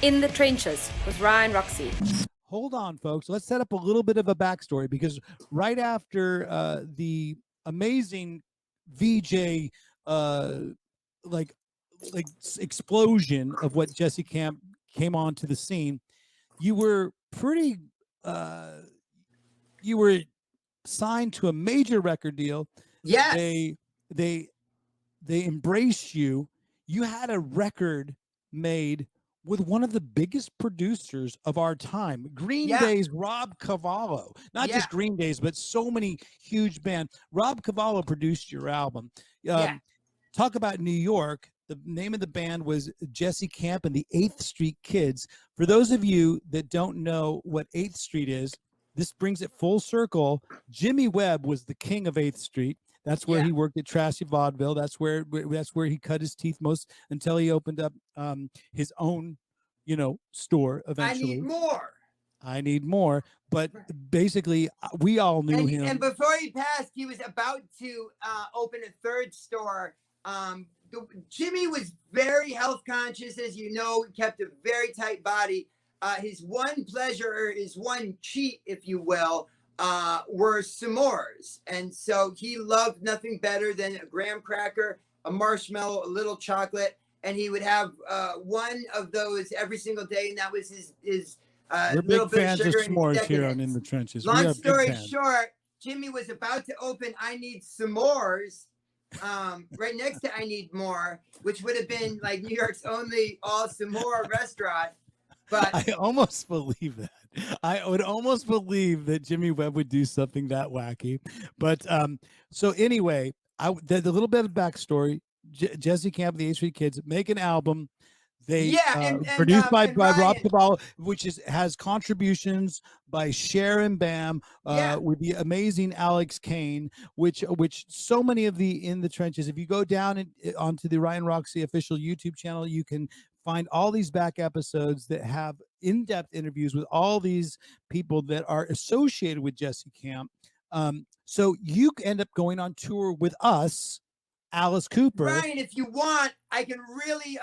In the Trenches with Ryan Roxie. Hold on, folks. Let's set up a little bit of a backstory, because right after the amazing VJ like explosion of what Jesse Camp came onto the scene, you were pretty you were signed to a major record deal. Yes. They embraced you. You had a record made with one of the biggest producers of our time, Green Day's Rob Cavallo. Not just Green Day's, but so many huge bands. Rob Cavallo produced your album. Talk about New York. The name of the band was Jesse Camp and the 8th Street Kids. For those of you that don't know what 8th Street is, this brings it full circle. Jimmy Webb was the king of 8th Street. That's where he worked at Trashy Vaudeville. That's where he cut his teeth most until he opened up his own, store eventually. I need more. But basically, we all knew him. And before he passed, he was about to open a 3rd store. Jimmy was very health conscious, as you know. He kept a very tight body. His one pleasure, or his one cheat, if you will, were s'mores. And so he loved nothing better than a graham cracker, a marshmallow, a little chocolate, and he would have one of those every single day, and that was his We're little big bit fans of sugar of s'mores here on In the Trenches. Long story short, Jimmy was about to open I Need S'mores right next to I Need More, which would have been like New York's only all s'more restaurant. But I almost believe that. I would almost believe that Jimmy Webb would do something that wacky. But so anyway, the little bit of backstory: Jesse Camp, the 8th Street Kids, make an album. They produced by Rob Cavallo, which has contributions by Cher and Bam, with the amazing Alex Kane, which so many of the In the Trenches. If you go down onto the Ryan Roxie official YouTube channel, you can find all these back episodes that have in-depth interviews with all these people that are associated with Jesse Camp. So you end up going on tour with us, Alice Cooper. Ryan, if you want, I can really,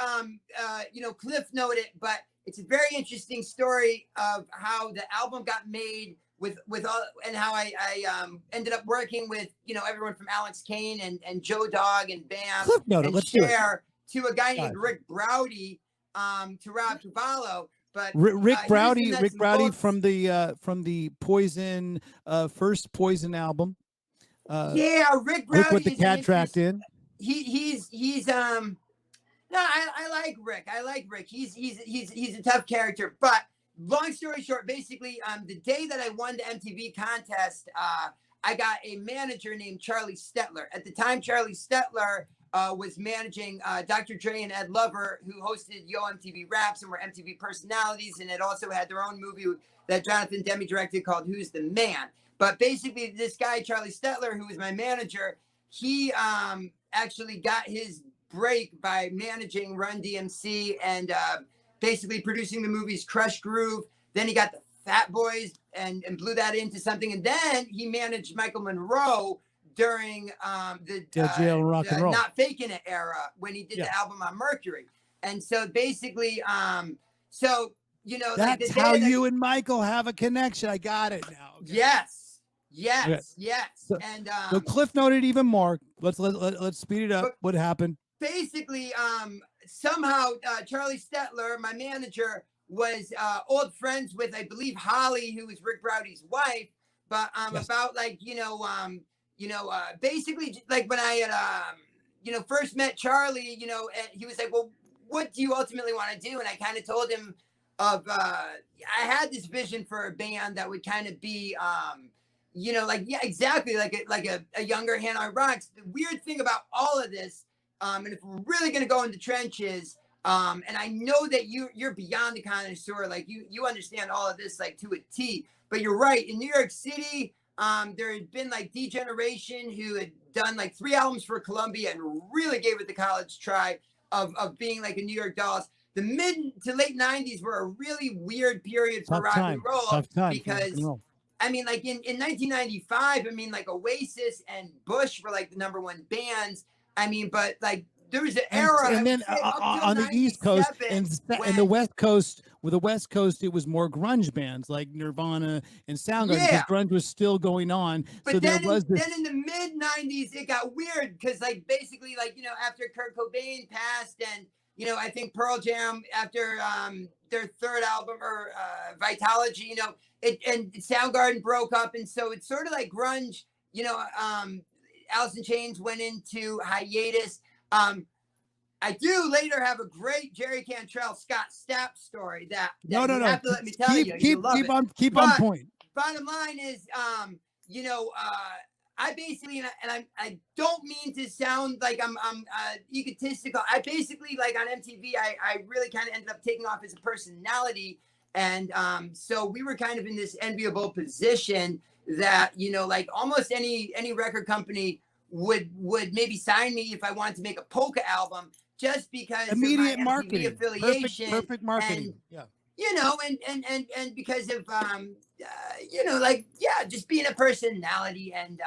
cliff note it, but it's a very interesting story of how the album got made with all, and how I ended up working with, everyone from Alex Kane and Joe Dog and Bam Cliff note and Cher to a guy named Rick Browdy, to Rob Cavallo. But Rick Browdy from the Poison first Poison album. Rick Browdy with the cat tracked in. He's no, I like Rick. He's a tough character. But long story short, basically, the day that I won the MTV contest, I got a manager named Charlie Stetler. At the time, Charlie Stetler was managing Dr. Dre and Ed Lover, who hosted Yo MTV Raps and were MTV personalities, and it also had their own movie that Jonathan Demme directed called Who's the Man? But basically, this guy, Charlie Stetler, who was my manager, he actually got his break by managing Run DMC and basically producing the movies Crush Groove. Then he got the Fat Boys and blew that into something. And then he managed Michael Monroe during the Jail and Rock and Roll. Not Faking It era when he did the album on Mercury. And so basically, that's like how you and Michael have a connection. I got it now. Okay. Yes. So, And so Cliff noted even more. Let's speed it up. What happened? Basically, somehow Charlie Stetler, my manager, was old friends with, I believe, Holly, who was Rick Browdy's wife. But about basically, like when I had first met Charlie, and he was like, well, what do you ultimately want to do? And I kind of told him I had this vision for a band that would kind of be exactly like a younger Hanoi Rocks. The weird thing about all of this, and if we're really gonna go into trenches, and I know that you're beyond the connoisseur, like you understand all of this like to a T. But you're right. In New York City, there had been like D-Generation, who had done like 3 albums for Columbia and really gave it the college try of being like a New York Dolls. The mid to late 90s were a really weird period for rock and roll because I mean, like in 1995, I mean, like Oasis and Bush were like the #1 bands. I mean, but like there was an era, and then on the East Coast and the West Coast With the West Coast, it was more grunge bands like Nirvana and Soundgarden, because Yeah. grunge was still going on. But So then, there was this. then in the mid '90s, it got weird because, like, basically, like, you know, after Kurt Cobain passed, and you know, I think Pearl Jam after their third album, or Vitalogy, you know, and Soundgarden broke up, and so it's sort of like grunge. You know, Alice in Chains went into hiatus. I do later have a great Jerry Cantrell Scott Stapp story that No. you have to let me tell you. You love it. Keep on point. Bottom line is, you know, I basically, and I don't mean to sound like I'm egotistical. I basically, like, on MTV, I really kind of ended up taking off as a personality, and so we were kind of in this enviable position that, you know, like, almost any record company would maybe sign me if I wanted to make a polka album, just because Immediate of my marketing, MTV affiliation, perfect marketing. and, Yeah. you know, and because of you know, like, yeah, just being a personality, and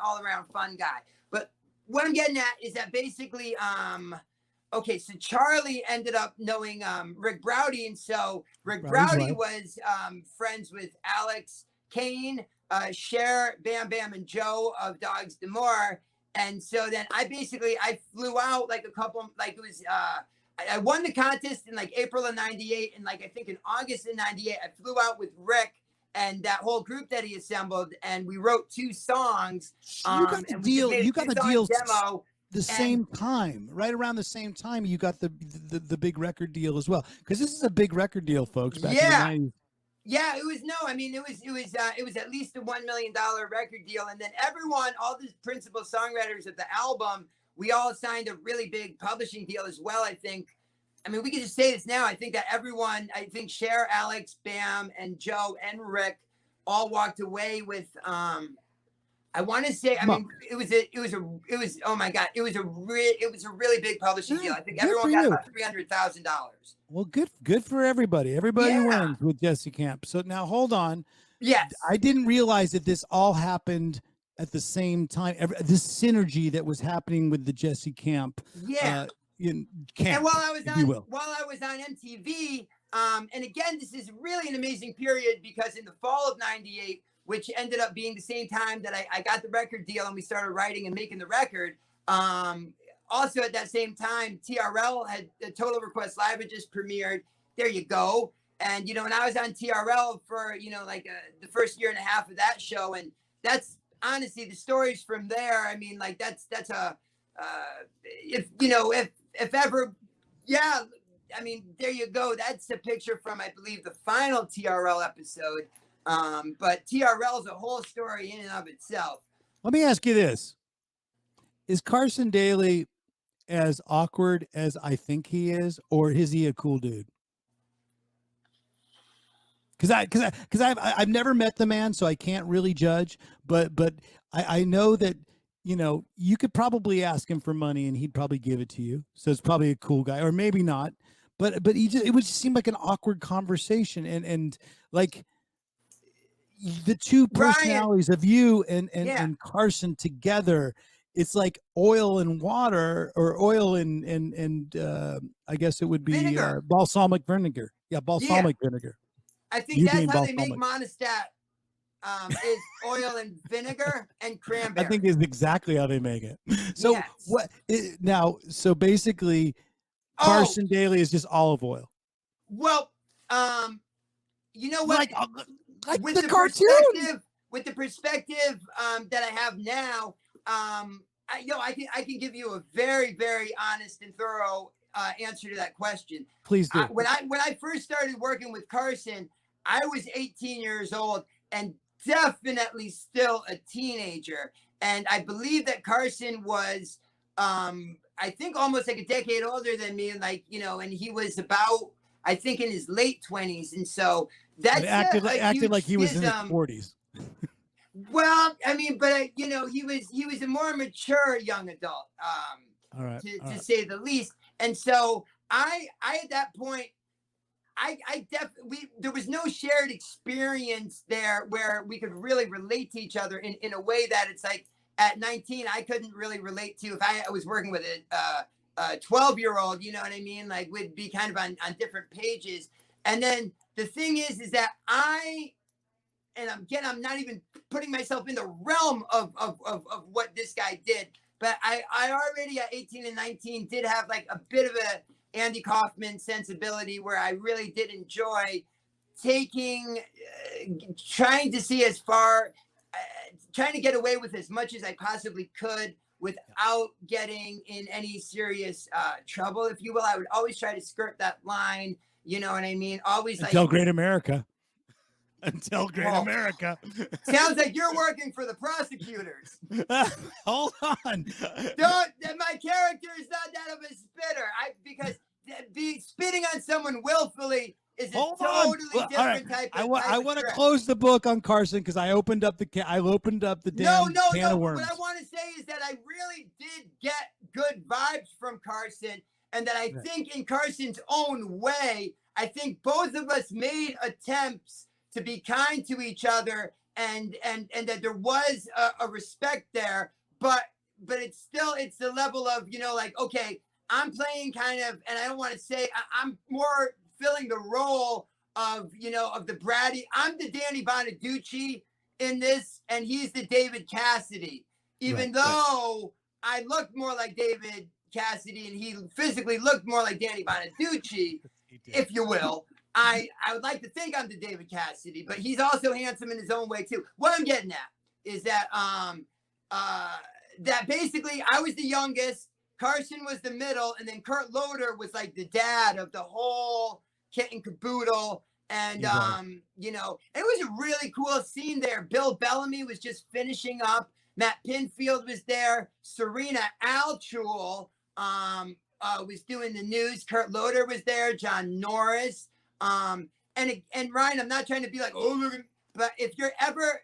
all around fun guy. But what I'm getting at is that basically, okay, so Charlie ended up knowing Rick Browdy, and so Rick Browdy was friends with Alex Kane, Cher, Bam Bam, and Joe of Dogs D'Amour. And so then I flew out like a couple, like, it was I won the contest in like April of '98, and like I think in August of '98 I flew out with Rick and that whole group that he assembled, and we wrote 2 songs. You got the deal. You got the deal demo the same time, right around the same time. You got the big record deal as well, because this is a big record deal, folks. Back in the 90s. Yeah, it was, no, I mean, it was at least a $1 million record deal, and then all the principal songwriters of the album, we all signed a really big publishing deal as well. I think, I mean, we can just say this now. I think that everyone, I think Cher, Alex, Bam, and Joe, and Rick all walked away with, I want to say, I mean, it was oh my God, it was a really big publishing deal. I think everyone got about $300,000. Well, good for everybody. Everybody wins with Jesse Camp. So now hold on. Yes. I didn't realize that this all happened at the same time. This synergy that was happening with the Jesse Camp. Yeah. In camp, and while I was on MTV, and again, this is really an amazing period, because in the fall of '98, which ended up being the same time that I got the record deal and we started writing and making the record. Also at that same time, TRL had the Total Request Live had just premiered. There you go. And, you know, and I was on TRL for, you know, like the first year and a half of that show. And that's honestly the stories from there. I mean, like, that's a, if, you know, if ever, yeah, I mean, there you go. That's a picture from, I believe, the final TRL episode. But TRL is a whole story in and of itself. Let me ask you this. Is Carson Daly as awkward as I think he is, or is he a cool dude? Because I've never met the man, so I can't really judge. But I know that, you know, you could probably ask him for money and he'd probably give it to you. So it's probably a cool guy, or maybe not. But it would just seem like an awkward conversation, and like the two personalities of you and Carson together. It's like oil and water, or oil and I guess it would be balsamic vinegar. Yeah, balsamic vinegar. I think that's how they make Monistat. Is oil and vinegar and cranberry. I think is exactly how they make it. So now? So basically, Carson Daly is just olive oil. Well, you know what? Like with the cartoon. With the perspective that I have now, I can give you a very, very honest and thorough answer to that question. Please do. When I first started working with Carson, I was 18 years old and definitely still a teenager. And I believe that Carson was, I think, almost like a decade older than me, and like, you know, and he was about, I think, in his late 20s, and so that's acted like he was in his 40s. Well, I mean, but you know, he was a more mature young adult, to say the least. And so I at that point, I definitely, there was no shared experience there where we could really relate to each other in a way that it's like at 19 I couldn't really relate to if I was working with a 12-year-old, you know what I mean? Like, we'd be kind of on different pages. And then the thing is that I'm not even putting myself in the realm of what this guy did, but I already at 18 and 19 did have like a bit of a Andy Kaufman sensibility where I really did enjoy trying to see as far, trying to get away with as much as I possibly could without getting in any serious trouble, if you will. I would always try to skirt that line. You know what I mean? Always Until like Great America. Until Great America. Sounds like you're working for the prosecutors. Hold on. My character is not that of a spitter. Because spitting on someone willfully is a totally different type of I want to close the book on Carson because I opened up the damn can of worms. What I want to say is that I really did get good vibes from Carson, and that I think in Carson's own way, I think both of us made attempts to be kind to each other, and that there was a respect there, but it's the level of, like, okay, I'm playing kind of, and I don't want to say, I'm more filling the role of, of the bratty. I'm the Danny Bonaducci in this, and he's the David Cassidy, even though I looked more like David Cassidy and he physically looked more like Danny Bonaducci, if you will. I would like to think I'm the David Cassidy, but he's also handsome in his own way too. What I'm getting at is that that basically I was the youngest, Carson was the middle, and then Kurt Loder was like the dad of the whole kit and caboodle. And it was a really cool scene there. Bill Bellamy was just finishing up. Matt Pinfield was there. Serena Alchul was doing the news. Kurt Loder was there. John Norris. And Ryan, I'm not trying to be like, but if you're ever,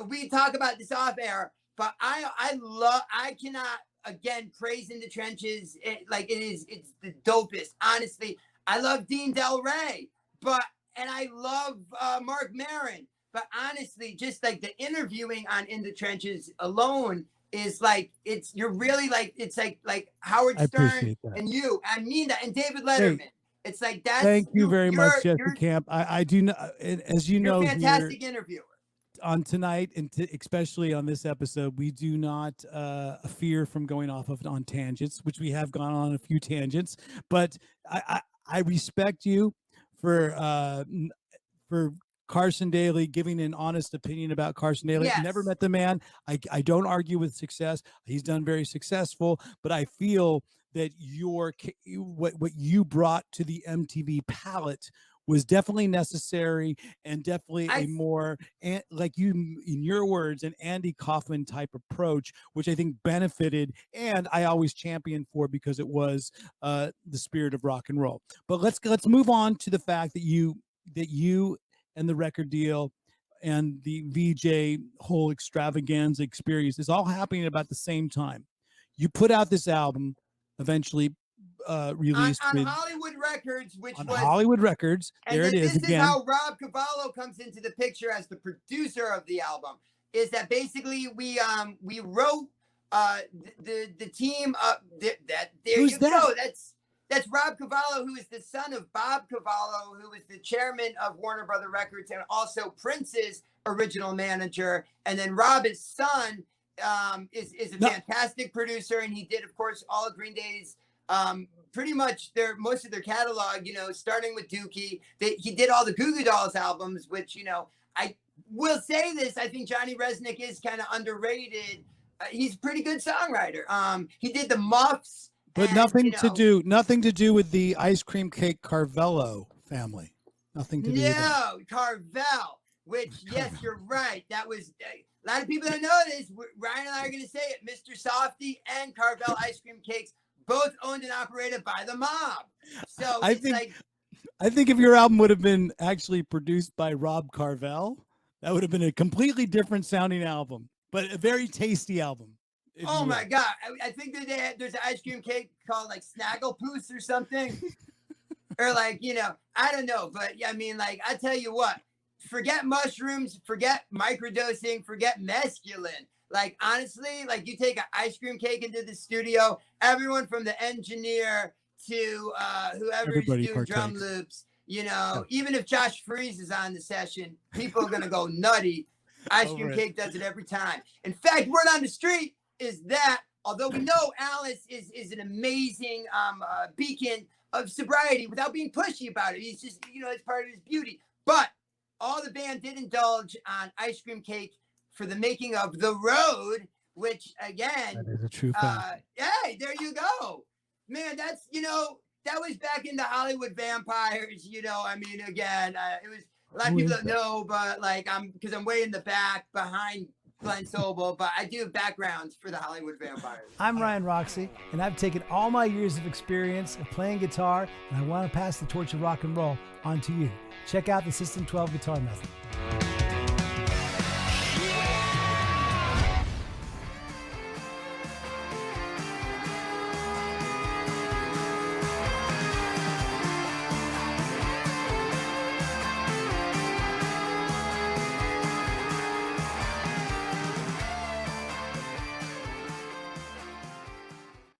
we talk about this off air, but I cannot again praise In the Trenches. It's the dopest. Honestly, I love Dean Del Rey, and I love Mark Maron, but honestly, just like the interviewing on In the Trenches alone is like, you're really like, it's like Howard Stern and you, I mean that, and David Letterman. Hey. It's like that. Thank you very much, Jesse Camp. I do know, as you know, you're a fantastic interviewer. On tonight, and especially on this episode, we do not fear from going off on tangents, which we have gone on a few tangents. But I respect you for Carson Daly giving an honest opinion about Carson Daly. Yes. Never met the man. I don't argue with success. He's done very successful, but I feel that what you brought to the MTV palette was definitely necessary, and definitely a more, like you, in your words, an Andy Kaufman type approach, which I think benefited, and I always championed for, because it was the spirit of rock and roll. But let's move on to the fact that you and the record deal and the VJ whole extravaganza experience is all happening about the same time. You put out this album, eventually released on Hollywood Records, Hollywood Records. There it is again. This is how Rob Cavallo comes into the picture as the producer of the album. Is that basically we wrote the team go. That's Rob Cavallo, who is the son of Bob Cavallo, who is the chairman of Warner Brother Records and also Prince's original manager. And then Rob, his son, is a fantastic producer, and he did, of course, all of Green Day's pretty much most of their catalog, starting with Dookie. He did all the Goo Goo Dolls albums, which, I will say this, I think Johnny Resnick is kind of underrated. He's a pretty good songwriter. He did the Muffs. But nothing to do with the Ice Cream Cake Cavallo family. Nothing to do with that. No, Carvel, which, yes, you're right. That was, a lot of people don't know this. Ryan and I are going to say it. Mr. Softy and Carvel Ice Cream Cakes, both owned and operated by the mob. So I think if your album would have been actually produced by Rob Carvel, that would have been a completely different sounding album, but a very tasty album. Oh my God. I think that there's an ice cream cake called like Snagglepuss or something. Or like, I don't know. But I mean, like, I tell you what, forget mushrooms, forget microdosing, forget mescaline. Like, honestly, like, you take an ice cream cake into the studio, everyone from the engineer to whoever's doing drum loops, You know, even if Josh Freeze is on the session, people are going to go nutty. Ice Cream Cake does it every time. In fact, word on the street is that although we know Alice is an amazing beacon of sobriety without being pushy about it. He's just, you know, it's part of his beauty. But all the band did indulge on Ice Cream Cake for the making of The Road, which again, that is a true fact. Hey, there you go. Man, that's, you know, that was back in the Hollywood Vampires, you know, I mean, again, it was a lot of people don't know, but like, because I'm way in the back behind Glenn Sobel, but I do have backgrounds for the Hollywood Vampires. I'm Ryan Roxie, and I've taken all my years of experience of playing guitar, and I want to pass the torch of rock and roll on to you. Check out the System 12 guitar method.